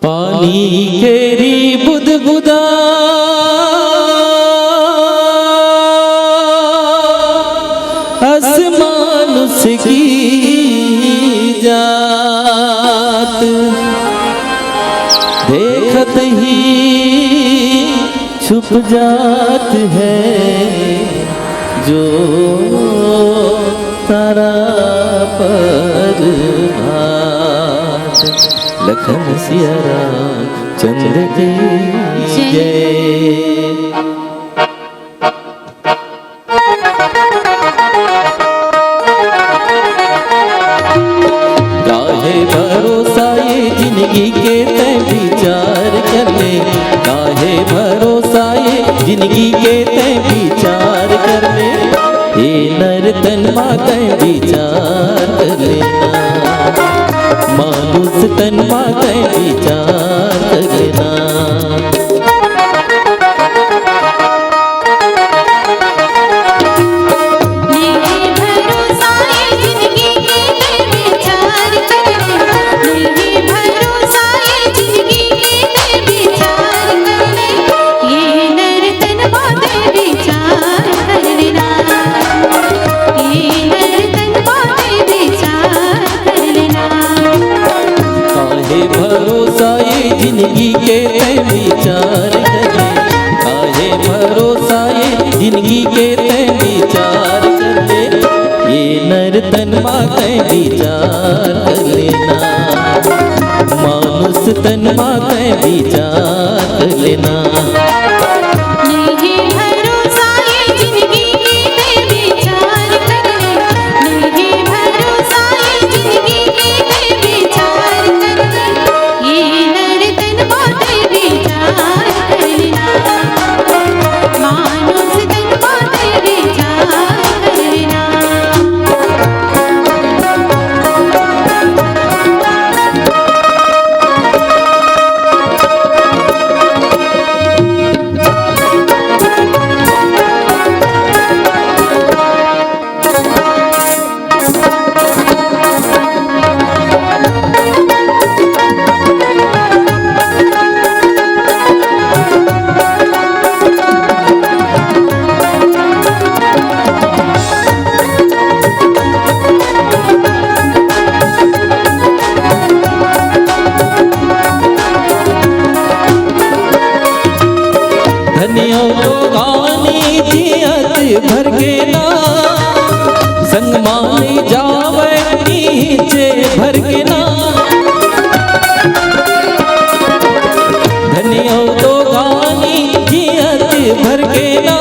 पानी केरी बुद बुदा आसमान उसकी जात देखत ही छुप जात है जो तारा पर लखन सिया राम चंद्र की जय। काहे भरोसा ये जिंदगी के ते विचार कर ले, काहे भरोसा ये जिंदगी के ते विचार कर ले, ये नर तन माते विचार कर लेना, मानुष तन माते विचार कर लेना। भरोसा ये जिंदगी के ते विचार कर ले, काहे भरोसा ये जिंदगी के ते विचार कर ले, ये नर तन माते विचार कर लेना, मानुष तन माते विचार कर लेना। धनियों तो गानी जियत भर के ना, संग मानी जावे नीचे भर के ना, धनियों तो गानी जियत भर के ना,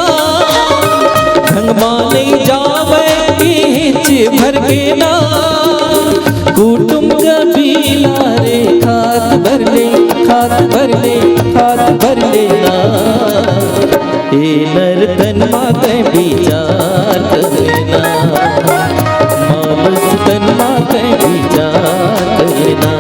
संग मानी जावे नीचे भर के ना, कुटुंब कबीला रे खात भर ले, खात भर ले, खात भर लेना, ये नर तन माते विचार कर लेना, मानुष तन माते विचार कर लेना।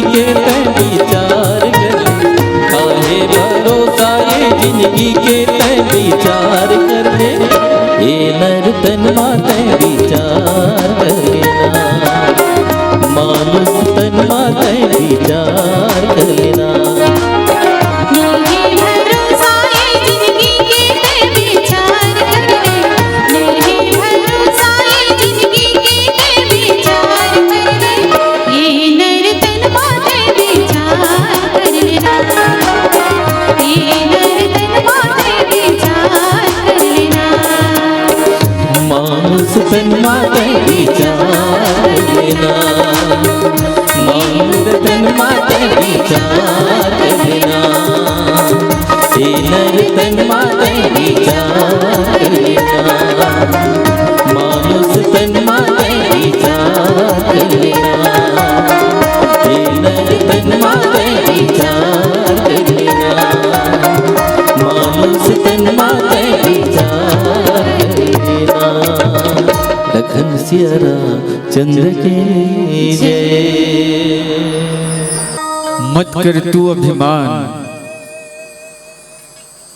के तै विचार कर ले, काहे भरोसा ये जिंदगी के तै विचार कर ले, ये नर तन माते विचार कर लेना, मानुष तन माते विचार कर लेना। मानुष तन माते विचार लेना, मानुष तन माते विचार लेना, हे नर तन माते विचार लेना, मानुष तन माते विचार लेना, हे नर तन माते विचार लेना, मानुष तन माते विचार लेना। लखन सिया चंद्र के जय। मत कर तू अभिमान,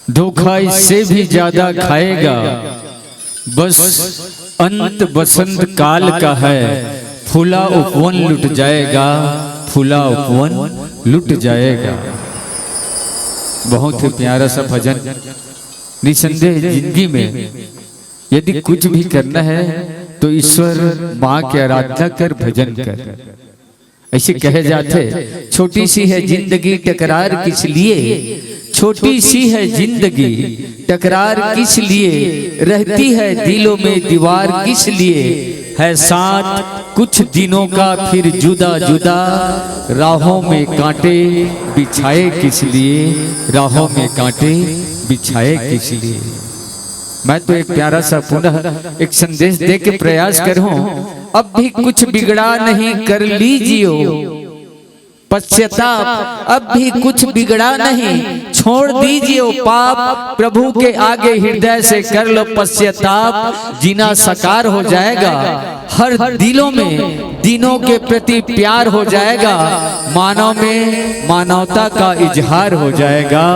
धोखा इससे भी ज्यादा खाएगा, बस अंत बसंत काल का है, फूला उपवन लुट जाएगा, फूला उपवन लुट जाएगा। बहुत ही प्यारा सा भजन। निसंदेह जिंदगी में यदि कुछ भी करना है तो ईश्वर माँ की आराधना कर, भजन कर। ऐसे कहे जाते, छोटी सी है जिंदगी टकरार किस लिए, छोटी सी है जिंदगी टकरार किस लिए, रहती है दिलों में दीवार किस लिए, है साथ कुछ दिनों का फिर जुदा जुदा, राहों में कांटे बिछाए किस लिए, राहों में कांटे बिछाए किस लिए। मैं तो एक प्यारा सा पुनः एक संदेश दे के प्रयास करूं, अब भी कुछ बिगड़ा नहीं कर लीजिए पश्चाताप, अब भी कुछ बिगड़ा नहीं छोड़ दीजिए पाप, प्रभु के आगे हृदय से कर लो पश्चाताप, जीना साकार हो जाएगा, हर दिलों में दिनों के प्रति प्यार हो जाएगा, मानव में मानवता का इजहार हो जाएगा,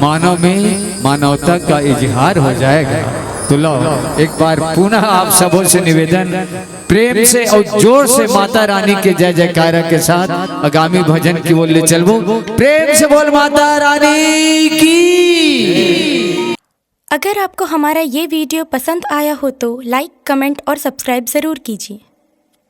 मानव में मानवता का इजहार हो जाएगा। तो लो एक बार पुनः आप सबों से निवेदन, प्रेम से और जोर से माता रानी के जय जयकारा के साथ आगामी भजन की ओर ले चलबो। प्रेम से बोल माता रानी की। अगर आपको हमारा ये वीडियो पसंद आया हो तो लाइक, कमेंट और सब्सक्राइब ज़रूर कीजिए।